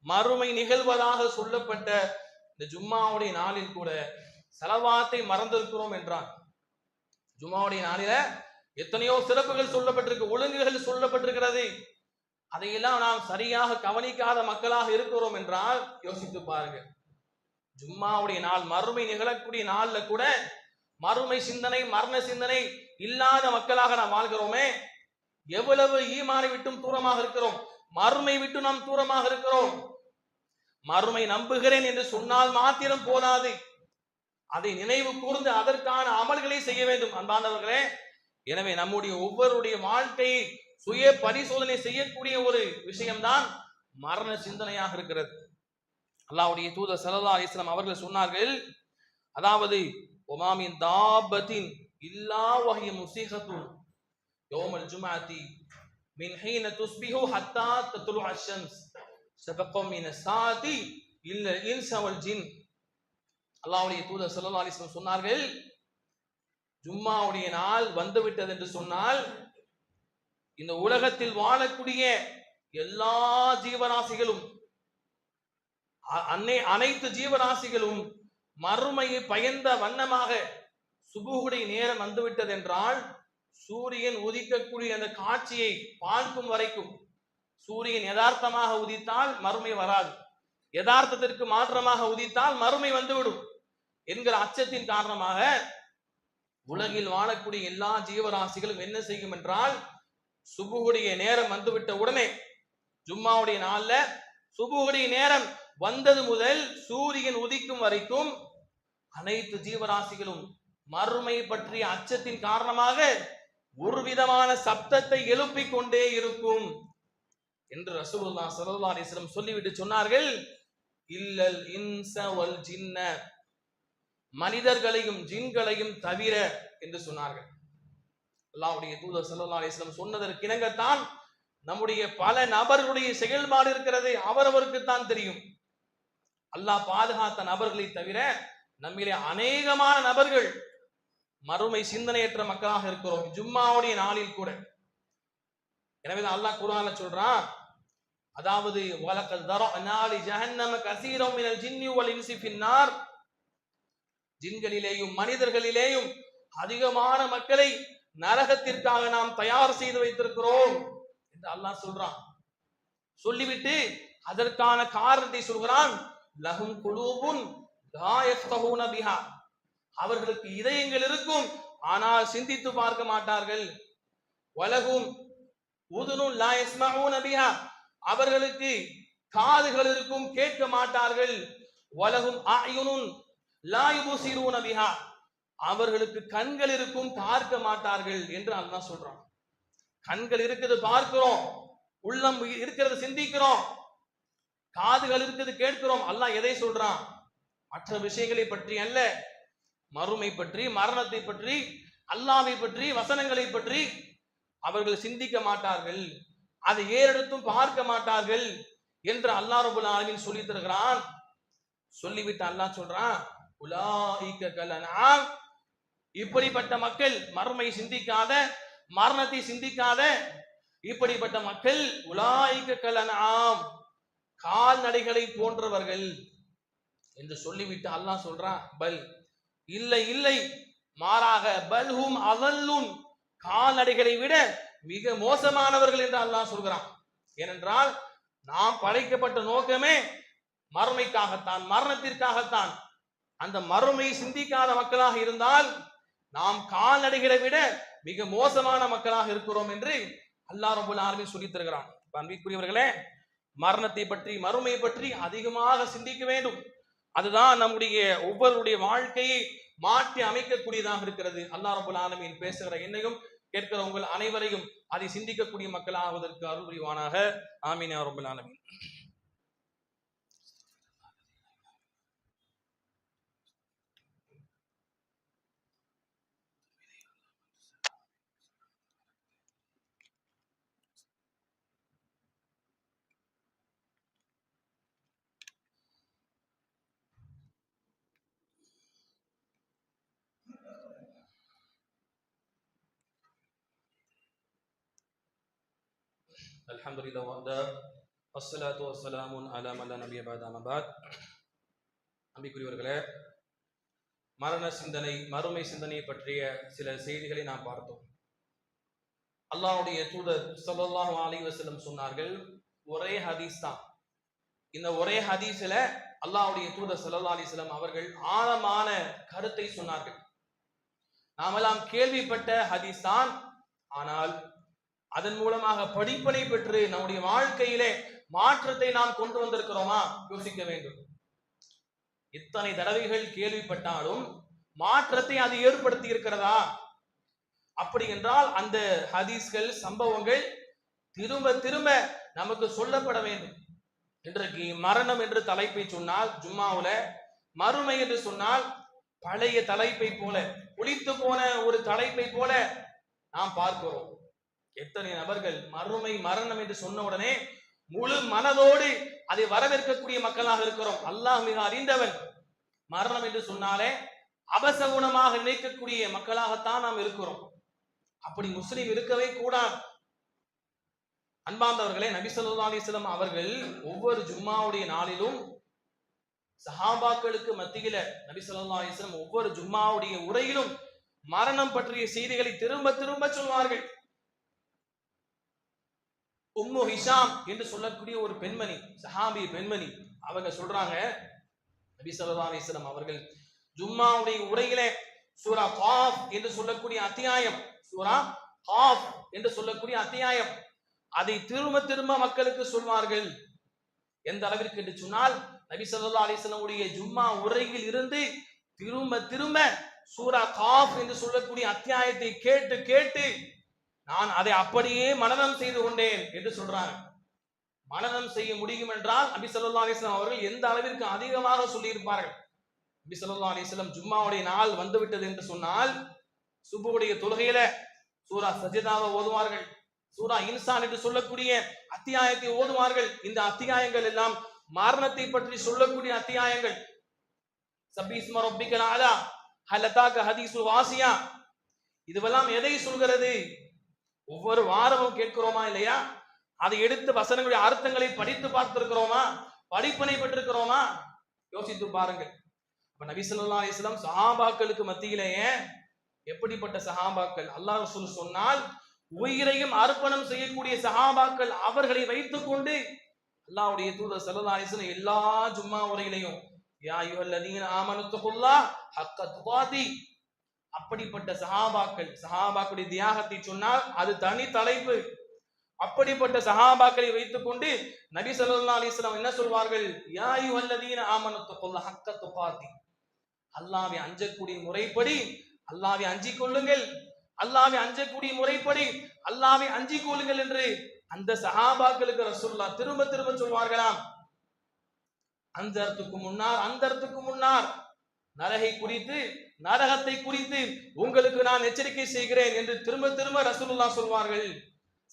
மறுமை நிகழ்வதாக சொல்லப்பட்ட இந்த ஜும்மாவுடைய நாளில் கூட ஸலவாத்தை மறந்திருக்கிறோம் என்றான். ஜும்மாவுடைய நாளில எத்தனையோ சிறப்புகள் சொல்லப்பட்டிருக்கு, ஒழுங்குகள் சொல்லப்பட்டிருக்கிறது. அதையெல்லாம் நாம் சரியாக கவனிக்காத மக்களாக இருக்கிறோம் என்றால் யோசித்து பாருங்க. ஜும்மாவுடைய நாள் மறுமை நிகழக்கூடிய நாள்ல கூட மறுமை சிந்தனை மரண சிந்தனை இல்லாத மக்களாக நாம் வாழ்கிறோமே. எவ்வளவு ஈமானை விட்டும் தூரமாக இருக்கிறோம், மறுமை விட்டு நாம் தூரமாக இருக்கிறோம். மறுமை நம்புகிறேன் என்று சொன்னால் மாத்திரம் போதாது, அதை நினைவு கூர்ந்து அதற்கான அமல்களை செய்ய வேண்டும். அன்பானவர்களே, எனவே நம்முடைய ஒவ்வொருடைய வாழ்க்கையை சுய பரிசோதனை செய்யக்கூடிய ஒரு விஷயம்தான் மரண சிந்தனையாக இருக்கிறது. அல்லாஹ்வுடைய தூதர் ஸல்லல்லாஹு அலைஹி வஸல்லம் அவர்கள் சொன்னார்கள், அதாவது ஒமாமின் தாபத்தின் இல்லா வஹிய முஸீஹத்து யௌமல் ஜும்ஆத்தி மின் ஹீன துஸ்பிஹு ஹத்தா தத்லு அஷம்ஸ் சபகம் மின சாதி இல்ல இன்ஸ வல் ஜின். அல்லாஹ்வுடைய தூதர் ஸல்லல்லாஹு அலைஹி வஸல்லம் சொன்னார்கள், ஜும்மாவுடைய நாள் வந்துவிட்டது என்று சொன்னால் இந்த உலகத்தில் வாழக்கூடிய எல்லா ஜீவராசிகளும் அனைத்து ஜீவராசிகளும் மறுமையை பயந்த வண்ணமாக சுபுகுடைய நேரம் வந்துவிட்டது என்றால் சூரியன் உதிக்கக்கூடிய அந்த காட்சியை பார்க்கும் வரைக்கும், சூரியன் யதார்த்தமாக உதித்தால் மறுமை வராது, யதார்த்தத்திற்கு மாற்றமாக உதித்தால் மறுமை வந்துவிடும் என்கிற அச்சத்தின் காரணமாக உலகில் வாழக்கூடிய எல்லா ஜீவராசிகளும் என்ன செய்யும் என்றால், சுபுகுடைய நேரம் வந்துவிட்ட உடனே, ஜும்மாவுடைய நாள்ல சுபுகுடைய நேரம் வந்தது முதல் சூரியன் உதிக்கும் வரைக்கும் அனைத்து ஜீவராசிகளும் மறுமை பற்றிய அச்சத்தின் காரணமாக ஒரு விதமான சப்தத்தை எழுப்பிக் கொண்டே இருக்கும் என்று ரசூலுல்லாஹ் ஸல்லல்லாஹு அலைஹி வஸல்லம் சொல்லிவிட்டு சொன்னார்கள், இல்லல் இன்ஸ வல் ஜின்ன, மனிதர்களையும் ஜின்களையும் தவிர என்று சொன்னார்கள். அல்லாஹ்வுடைய தூதர் ஸல்லல்லாஹு அலைஹி வஸல்லம் சொன்னதற்கு இணங்கத்தான் நம்முடைய பல நபர்களுடைய செயல்பாடு இருக்கிறது. அவரவருக்கு தான் தெரியும். அல்லாஹ் பாதுகாத்த நபர்களை தவிர நம்மிலே அநேகமான நபர்கள் மறுமை சிந்தனையற்ற மக்களாக இருக்கிறோம் ஜும்மாவுடைய நாளில் கூட. எனவே அல்லாஹ் குர்ஆன்ல சொல்றான், அதாவது வலகத் தரஅனா லி ஜஹன்னம கஸீரம் மினல் ஜின்னி வல் இன்சி ஃபின்னார், ஜின்களிலேயும் மனிதர்களிலேயும் அதிகமான மக்களை நரகத்திற்காக நாம் தயார் செய்து வைத்திருக்கிறோம் என்று அல்லாஹ் சொல்றான். சொல்லிவிட்டு அதற்கான காரணத்தை சொல்கிறான், லஹும் குலூபுன் லா யஃப்கஹூன பிஹா, அவர்களுக்கு இதயங்கள் இருக்கும் ஆனால் சிந்தித்து பார்க்க மாட்டார்கள். வலஹும் உதுனுன் லா யஸ்மஊன பிஹா, அவர்களுக்கு காதுகள் இருக்கும் கேட்க மாட்டார்கள். வலஹும் அயுனுன் லா யுபஸிரூன பிஹா, அவர்களுக்கு கண்கள் இருக்கும் பார்க்க மாட்டார்கள் என்று அல்லாஹ் சொல்றான். கண்கள் இருக்குது பார்க்கிறோம், உள்ளம் இருக்கிறது சிந்திக்கிறோம், காதுகள் இருக்குது கேட்கிறோம். அல்லாஹ் எதை சொல்றான்? மற்ற விஷயங்களை பற்றி அல்ல, மறுமை பற்றி, மரணத்தை பற்றி, அல்லாஹ்வை பற்றி, வசனங்களை பற்றி அவர்கள் சிந்திக்க மாட்டார்கள், அதை ஏறெடுத்தும் பார்க்க மாட்டார்கள் என்று அல்லாஹ் ரப்பல் ஆலமீன் சொல்லி தருகிறான். சொல்லிவிட்டு அல்லாஹ் சொல்றான், உலாயிக கல்அன்ஆம், இப்படிப்பட்ட மக்கள், மறுமை சிந்திக்காத, மரணத்தை சிந்திக்காத இப்படிப்பட்ட மக்கள் உலாயிக கல்அன்ஆம், கால்நடைகளை போன்றவர்கள் என்று சொல்லிவிட்டு அல்லாஹ் சொல்றான், பல், இல்லை இல்லை, மாறாக பல்ஹும் அதல்லுன், கால்நடைகளை விட மிக மோசமானவர்கள் என்று அல்லாஹ் சொல்கிறான். ஏனென்றால் நாம் படைக்கப்பட்ட நோக்கமே மறுமைக்காகத்தான், மரணத்திற்காகத்தான். அந்த மறுமை சிந்திக்காத மக்களாக இருந்தால் நாம் கால்நடைகளை விட மிக மோசமான மக்களாக இருக்கிறோம் என்று அல்லாஹ் ரப்பல் ஆலமீன் சொல்லி தருகிறான். அன்பிற்குரியவர்களே, மரணத்தை பற்றி, மறுமை பற்றி அதிகமாக சிந்திக்க வேண்டும். அதுதான் நம்முடைய ஒவ்வொருடைய வாழ்க்கையை மாற்றி அமைக்கக்கூடியதாக இருக்கிறது. அல்லாஹ் ரப்பல் ஆலமீன் பேசுகிற என்னையும் கேட்கிற உங்கள் அனைவரையும் அதை சிந்திக்கக்கூடிய மக்களாவதற்கு அருள் புரிவானாக. ஆமீன் யா ரப்பல் ஆலமீன். அல்ஹம்துலில்லாஹ் வஹ்தா வஸ்ஸலாத்து வஸ்ஸலாமு அலா மன் லா நபிய்ய பஅத அம்மா பஅத். அன்பிற்குரியவர்களே, மரண சிந்தனை, மறுமை சிந்தனை பற்றிய சில செய்திகளை நாம் பார்த்தோம். அல்லாஹ்வுடைய தூதர் ஸல்லல்லாஹு அலைஹி வஸல்லம் சொன்னார்கள், ஒரே ஹதீஸ் தான். இந்த ஒரே ஹதீஸ்ல அல்லாஹ்வுடைய தூதர் ஸல்லல்லாஹு அலைஹி வஸல்லம் அவர்கள் ஆழமான கருத்தை சொன்னார்கள். நாமெல்லாம் கேள்விப்பட்ட ஹதீஸ் தான், ஆனால் அதன் மூலமாக படிப்பனை பெற்று நம்முடைய வாழ்க்கையிலே மாற்றத்தை நாம் கொண்டு வந்திருக்கிறோமா? யோசிக்க வேண்டும். இத்தனை தடவைகள் கேள்விப்பட்டாலும் மாற்றத்தை அது ஏற்படுத்தி இருக்கிறதா? அப்படி என்றால் அந்த ஹதீஸ்கள், சம்பவங்கள் திரும்ப திரும்ப நமக்கு சொல்லப்பட வேண்டும். இன்றைக்கு மரணம் என்று தலைப்பை சொன்னால், ஜும்மாவுல மறுமை என்று சொன்னால் பழைய தலைப்பை போல, ஒளித்து போன ஒரு தலைப்பை போல நாம் பார்க்கிறோம். எத்தனை நபர்கள் மறுமை, மரணம் என்று சொன்ன உடனே முழு மனதோடு அதை வரவேற்கக்கூடிய மக்களாக இருக்கிறோம். அல்லாஹ் மிக அறிந்தவன். மரணம் என்று சொன்னாலே அபசகுணமாக நினைக்கக்கூடிய மக்களாகத்தான் நாம் இருக்கிறோம். அப்படி முஸ்லிம் இருக்கவே கூடாது. அன்பார்ந்தவர்களே, நபி ஸல்லல்லாஹு அலைஹி வஸல்லம் அவர்கள் ஒவ்வொரு ஜும்மாவுடைய நாளிலும் சஹாபாக்களுக்கு மத்தியில நபி ஸல்லல்லாஹு அலைஹி வஸல்லம் ஒவ்வொரு ஜும்மாவுடைய உரையிலும் மரணம் பற்றிய செய்திகளை திரும்ப திரும்ப சொல்வார்கள். உம்மு ஹிஷாம் என்று சொல்லக்கூடிய ஒரு பெண்மணி, சஹாபி பெண்மணி, அவங்க சொல்றாங்க, நபி ஸல்லல்லாஹு அலைஹி வஸல்லம் அவர்கள் ஜும்மாவுடைய உரையிலே சூரா காஃப் என்று சொல்லக்கூடிய அத்தியாயம், சூரா காஃப் என்று சொல்லக்கூடிய அத்தியாயம், அதை திரும்ப திரும்ப மக்களுக்கு சொல்வார்கள். எந்த அளவிற்கு என்று சொன்னால், நபி ஸல்லல்லாஹு அலைஹி வஸல்லம் உடைய ஜும்மா உரையில் இருந்து திரும்ப திரும்ப சூரா காஃப் என்று சொல்லக்கூடிய அத்தியாயத்தை கேட்டு கேட்டு நான் அதை அப்படியே மனனம் செய்து கொண்டேன் என்று சொல்றாங்க. மனனம் செய்ய முடியும் என்றால் நபி ஸல்லல்லாஹு அலைஹி வஸல்லம் அவர்கள் எந்த அளவிற்கு அதிகமாக சொல்லி இருப்பார்கள். நபி ஸல்லல்லாஹு அலைஹி வஸல்லம் ஜும்மாவுடைய நாள் வந்துவிட்டது என்று சொன்னால் சுபுடைய தொழுகையில சூரா சஜிதாவை ஓதுவார்கள், சூரா இன்சான் என்று சொல்லக்கூடிய அத்தியாயத்தை ஓதுவார்கள். இந்த அத்தியாயங்கள் எல்லாம் மரணத்தை பற்றி சொல்லக்கூடிய அத்தியாயங்கள். சப்பீஸ்ம ரப்பிக்கல் அலா, ஹல் அதாக ஹதீஸுல் வாசியா, இதுவெல்லாம் எதை சொல்கிறது? ஒவ்வொரு வாரமும் கேட்கிறோமா இல்லையா? அதை எடுத்து வசனங்களுடைய அர்த்தங்களை படித்து பார்த்திருக்கிறோமா? படிப்பினை பெற்றிருக்கிறோமா? யோசித்து பாருங்கள். நபி ஸல்லல்லாஹு அலைஹி வஸல்லம் சஹாபாக்களுக்கு மத்தியிலேயே எப்படிப்பட்ட சஹாபாக்கள்! அல்லாஹ் ரசூல் சொன்னால் உயிரையும் அர்ப்பணம் செய்யக்கூடிய சஹாபாக்கள், அவர்களை வைத்துக் கொண்டு அல்லாஹ்வுடைய தூதர் ஸல்லல்லாஹு அலைஹி வஸல்லம் எல்லா ஜும்மா உரையிலையும் யா அய்யுஹல்லதீன ஆமனு தகுல்லாஹ் ஹக்க துகாதி, அப்படிப்பட்ட சஹாபாக்களுடைய தியாகத்தை சொன்னால் அது தனி தலைப்பு. அப்படிப்பட்ட சஹாபாக்களை வைத்துக் கொண்டு நபி ஸல்லல்லாஹு அலைஹி வஸல்லம் என்ன சொல்வார்கள்? யா அய்யுஹல்லதீன ஆமனு தகுல்லாஹ் ஹக்க துகாதி, அல்லாஹ்வை அஞ்சக்கூடிய முறைப்படி அல்லாஹ்வை அஞ்சிக் கொள்ளுங்கள், அல்லாஹ்வை அஞ்சக்கூடிய முறைப்படி அல்லாஹ்வை அஞ்சிக் கொள்ளுங்கள் என்று அந்த சஹாபாக்களுக்கு ரசூலுல்லாஹ் திரும்ப திரும்ப சொல்வார்களாம். அந்தரத்துக்கு முன்னார் நரகை குறித்து, நரகத்தை குறித்து உங்களுக்கு நான் எச்சரிக்கை செய்கிறேன் என்று திரும்ப திரும்ப ரசூலுல்லாஹ் சொல்வார்கள்.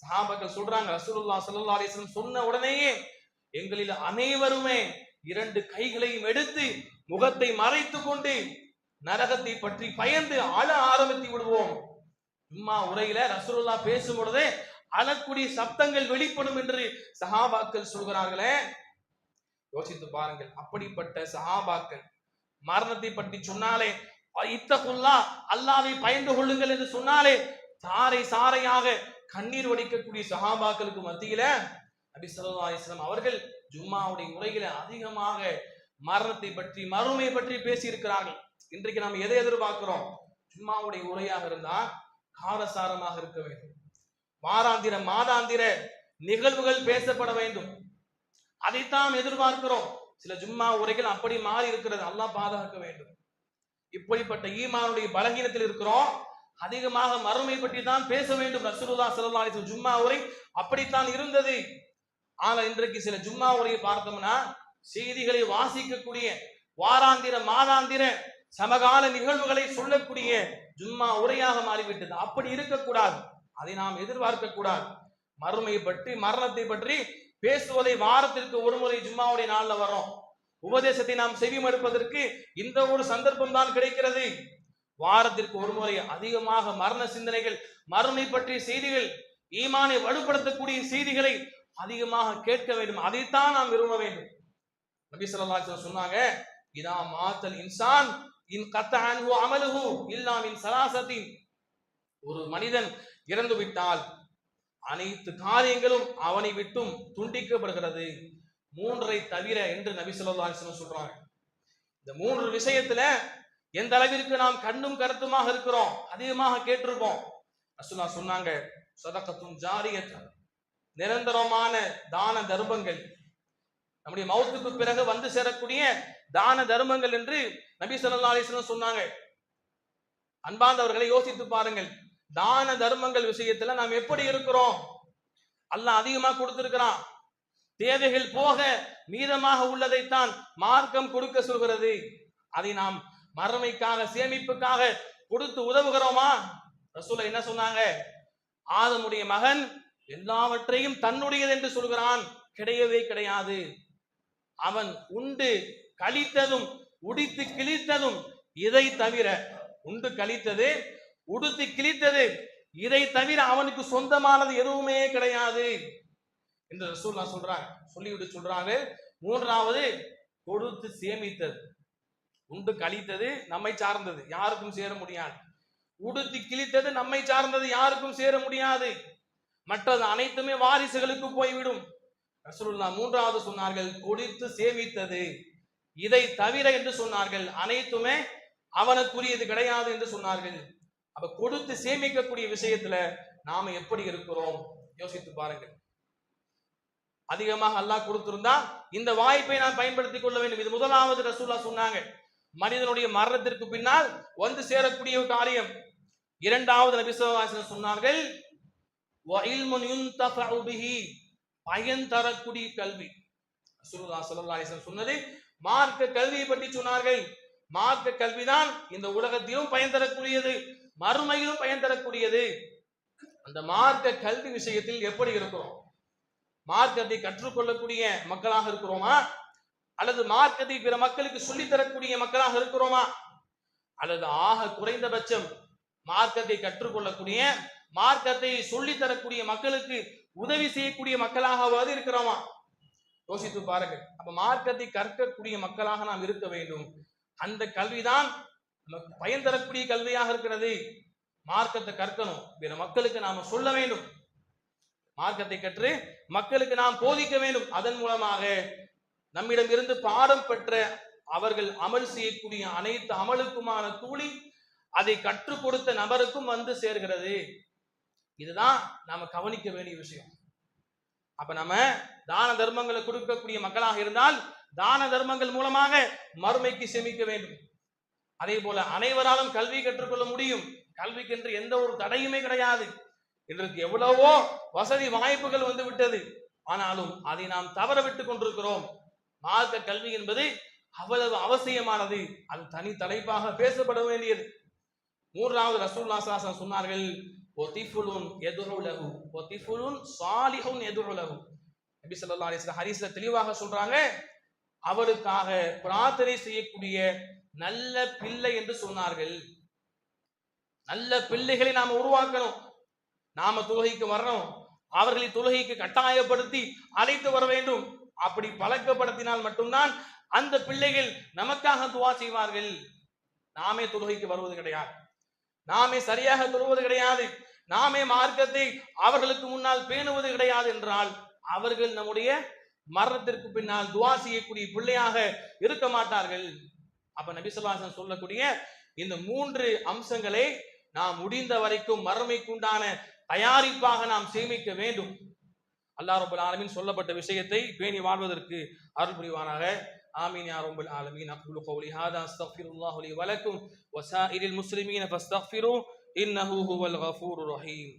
சஹாபாக்கள் சொல்றாங்க, ரசூலுல்லாஹ் ஸல்லல்லாஹு அலைஹி வஸல்லம் சொன்ன உடனேயே எங்களில் அனைவருமே 2 கைகளையும் எடுத்து முகத்தை மறைத்துக் கொண்டு நரகத்தை பற்றி பயந்து அழ ஆரம்பித்து விடுவோம். சும்மா உரையில ரசூலுல்லாஹ் பேசும் பொழுதே அழக்கூடிய சப்தங்கள் வெளிப்படும் என்று சஹாபாக்கள் சொல்கிறார்களே, யோசித்து பாருங்கள். அப்படிப்பட்ட சஹாபாக்கள் மரணத்தை பற்றி சொன்னாலே, இத்தகுல்லா, அல்லாஹ்வை பயந்து கொள்ளுங்கள் என்று சொன்னாலே சாறை சாறையாக கண்ணீர் வடிக்கக்கூடிய சஹாபாக்களுக்கு மத்தியில நபி ஸல்லல்லாஹு அலைஹி வஸல்லம் அவர்கள் ஜும்மாவுடைய உரையில அதிகமாக மரணத்தை பற்றி, மறுமை பற்றி பேசி இருக்கிறார்கள். இன்றைக்கு நாம் எதை எதிர்பார்க்கிறோம்? ஜும்மாவுடைய உரையாக இருந்தா காரசாரமாக இருக்க வேண்டும், வாராந்திர மாதாந்திர நிகழ்வுகள் பேசப்பட வேண்டும், அதைத்தான் எதிர்பார்க்கிறோம். சில ஜும்மா உரைகள் அப்படி மாறி இருக்கிறது, அல்லாஹ் பாதுகாக்க வேண்டும். இப்படிப்பட்ட ஈமானுடைய பலகீனத்தில் இருக்கிறோம். அதிகமாக மறுமை பற்றி தான் பேச வேண்டும். ரசூலுல்லாஹ் ஸல்லல்லாஹு அலைஹி வஸல்லம் ஜும்மா உரை அப்படித்தான் இருந்தது. ஆனால் இன்றைக்கு சில ஜும்மா உரையை பார்த்தோம்னா செய்திகளை வாசிக்கக்கூடிய, வாராந்திர மாதாந்திர சமகால நிகழ்வுகளை சொல்லக்கூடிய ஜும்மா உரையாக மாறிவிட்டது. அப்படி இருக்கக்கூடாது, அதை நாம் எதிர்பார்க்க கூடாது. மறுமை பற்றி, மரணத்தை பற்றி பேசுவதை வாரத்திற்கு ஒரு முறை ஜும்மாவுடைய நாள்ல வரோம். உபதேசத்தை நாம் செவிமடுப்பதற்கு இந்த ஒரு சந்தர்ப்பம் தான் கிடைக்கிறது. வாரத்திற்கு ஒரு முறை அதிகமாக மரண சிந்தனைகள், மறுமை பற்றிய செய்திகள், ஈமானை வலுப்படுத்தக்கூடிய செய்திகளை அதிகமாக கேட்க வேண்டும். அதைத்தான் நாம் விரும்ப வேண்டும். நபி ஸல்லல்லாஹு அலைஹி வஸல்லம் சொன்னாங்க, இதா மாத்தல் இன்சான் இன் கத்தஅன்ஹு அமலுஹு இல்லா மின் ஸலாஸத்தின், ஒரு மனிதன் இறந்து விட்டால் அனைத்து காரியங்களும் அவனை விட்டும் துண்டிக்கப்படுகிறது, 3ஐ தவிர என்று நபி ஸல்லல்லாஹு அலைஹி வஸல்லம் சொல்றாங்க. இந்த 3 விஷயத்துல எந்த அளவிற்கு நாம் கண்ணும் கருத்துமாக இருக்கிறோம், அதிகமாக கேட்டிருப்போம். ரசூலுல்லாஹ் சொன்னாங்க, சதகத்துன் ஜாரியத், நிரந்தரமான தான தர்மங்கள், நம்முடைய மௌத்துக்கு பிறகு வந்து சேரக்கூடிய தான தர்மங்கள் என்று நபி ஸல்லல்லாஹு அலைஹி வஸல்லம் சொன்னாங்க. அன்பார்ந்தவர்களை யோசித்து பாருங்கள், தான தர்மங்கள் விஷயத்துல நாம் எப்படி இருக்கிறோம்? அல்லாஹ் அதிகமா கொடுத்திருக்கிறான். தேவைகள் போக மீதமாக உள்ளதைத்தான் மார்க்கம் கொடுக்க சொல்கிறது. அதை நாம் மறுமைக்காக, சேமிப்புக்காக கொடுத்து உதவுகிறோமா? ரசூல் என்ன சொன்னாங்க? ஆதமுடைய மகன் எல்லாவற்றையும் தன்னுடையது என்று சொல்கிறான். கிடையவே கிடையாது. அவன் உண்டு கழித்ததும் உடித்து கிழித்ததும் இதை தவிர, உண்டு கழித்தது, உடுத்து கிழித்தது, இதை தவிர அவனுக்கு சொந்தமானது எதுவுமே கிடையாது என்று ரசூலுல்லாஹ் சொல்றாங்க. சொல்லிவிட்டு சொல்றாங்க, 3வது கொடுத்து சேமித்தது. உண்டு கழித்தது நம்மை சார்ந்தது, யாருக்கும் சேர முடியாது. உடுத்தி கிழித்தது நம்மை சார்ந்தது, யாருக்கும் சேர முடியாது. மற்றது அனைத்துமே வாரிசுகளுக்கு போய்விடும். ரசூலுல்லாஹ் 3வது சொன்னார்கள், கொடுத்து சேமித்தது, இதை தவிர என்று சொன்னார்கள். அனைத்துமே அவனுக்குரியது கிடையாது என்று சொன்னார்கள். அப்ப கொடுத்து சேமிக்கக்கூடிய விஷயத்துல நாம எப்படி இருக்கிறோம் யோசித்து பாருங்கள். அதிகமாக அல்லாஹ் கொடுத்திருந்தா இந்த வாய்ப்பை நாம் பயன்படுத்திக் கொள்ள வேண்டும். இது முதலாவது ரசூலுல்லாஹ் சொன்னாங்க, மனிதனுடைய மரணத்திற்கு பின்னால் வந்து சேரக்கூடிய ஒரு காரியம். 2வது நபி ஸல்லல்லாஹு அலைஹி வஸல்லம் சொன்னார்கள், வஇல்முன் யுன்தஃபஉ பிஹி, பயன் தரக்கூடிய கல்வி. ரசூலுல்லாஹ் ஸல்லல்லாஹு அலைஹி வஸல்லம் சொன்னது மார்க்க கல்வியை பற்றி சொன்னார்கள். மார்க்க கல்விதான் இந்த உலகத்திலும் பயன் தரக்கூடியது, மறுமையிலும் பயன் தரக்கூடியது. அந்த மார்க்க கல்வி விஷயத்தில் எப்படி இருக்கிறோம்? மார்க்கத்தை கற்றுக்கொள்ளக்கூடிய மக்களாக இருக்கிறோமா? அல்லது மார்க்கத்தை பிற மக்களுக்கு சொல்லித் தரக்கூடிய மக்களாக இருக்கிறோமா? அல்லது ஆக குறைந்தபட்சம் மார்க்கத்தை கற்றுக்கொள்ளக்கூடிய, மார்க்கத்தை சொல்லித் தரக்கூடிய மக்களுக்கு உதவி செய்யக்கூடிய மக்களாகவாது இருக்கிறோமா? யோசித்து பாருங்கள். அப்ப மார்க்கத்தை கற்கக்கூடிய மக்களாக நாம் இருக்க வேண்டும். அந்த கல்விதான் பயன் தரக்கூடிய கல்வியாக இருக்கிறது. மார்க்கத்தை கற்கணும், பிற மக்களுக்கு நாம சொல்ல வேண்டும். மார்க்கத்தை கற்று மக்களுக்கு நாம் போதிக்க வேண்டும். அதன் மூலமாக நம்மிடம் இருந்து பாடம் பெற்ற அவர்கள் அமல் செய்யக்கூடிய அனைத்து அமலுக்குமான கூலி அதை கற்றுக் கொடுத்த நபருக்கும் வந்து சேர்கிறது. இதுதான் நாம கவனிக்க வேண்டிய விஷயம். அப்ப நம்ம தான தர்மங்களை கொடுக்கக்கூடிய மக்களாக இருந்தால் தான தர்மங்கள் மூலமாக மறுமைக்கு சேமிக்க வேண்டும். அதே போல அனைவராலும் கல்வி கற்றுக்கொள்ள முடியும். கல்விக்கென்று எந்த ஒரு தடையுமே கிடையாது. இன்றைக்கு எவ்வளவோ வசதி வாய்ப்புகள் வந்து விட்டது. ஆனாலும் அதை நாம் தவற விட்டுக் கொண்டிருக்கிறோம். மார்க்க கல்வி என்பது அவ்வளவு அவசியமானது. அது தனி தலைப்பாக பேசப்பட வேண்டியது. மூன்றாவது ரசூலுல்லாஹி ஸல்லல்லாஹு அலைஹி வஸல்லம் சொன்னார்கள், ஒதிஃபுலுன் யதுஉ லஹு ஒதிஃபுலுன் ஸாலிஹுன் யதுஉ லஹு. நபி ஸல்லல்லாஹு அலைஹி வஸல்லம் ஹதீஸ்ல தெளிவாக சொல்றாங்க, அவருக்காக பிரார்த்தனை செய்யக்கூடிய நல்ல பிள்ளை என்று சொன்னார்கள். நல்ல பிள்ளைகளை நாம உருவாக்கணும். நாம தொழுகைக்கு வரணும், அவர்களை தொழுகைக்கு கட்டாயப்படுத்தி அழைத்து வர வேண்டும். அப்படி பழக்கப்படுத்தினால் மட்டும்தான் அந்த பிள்ளைகள் நமக்காக துவா செய்வார்கள். நாமே தொழுகைக்கு வருவது கிடையாது, நாமே சரியாக தொழுவது கிடையாது, நாமே மார்க்கத்தை அவர்களுக்கு முன்னால் பேணுவது கிடையாது என்றால் அவர்கள் நம்முடைய மரணத்திற்கு பின்னால் துவா செய்யக்கூடிய பிள்ளையாக இருக்க மாட்டார்கள். அப்ப நபி ஸல்லல்லாஹு அலைஹி வஸல்லம் சொல்லக்கூடிய இந்த 3 அம்சங்களை நாம் முடிந்த வரைக்கும் மறுமைக்குண்டான தயாரிப்பாக நாம் சேமிக்க வேண்டும். அல்லாஹ் ரப்பல் ஆலமீன் சொல்லப்பட்ட விஷயத்தை பேணி வாழ்வதற்கு அருள் புரிவானாக. ஆமீன் யா ரப்பல் ஆலமீன். அக்லு கௌலி ஹாதா அஸ்தக்ஃபிருல்லாஹு லி வ லக்கும் வ ஸாயிரில் முஸ்லிமீன ஃபஸ்தக்ஃபிரு இன்னஹு ஹுவல் கஃபூருர் ரஹீம்.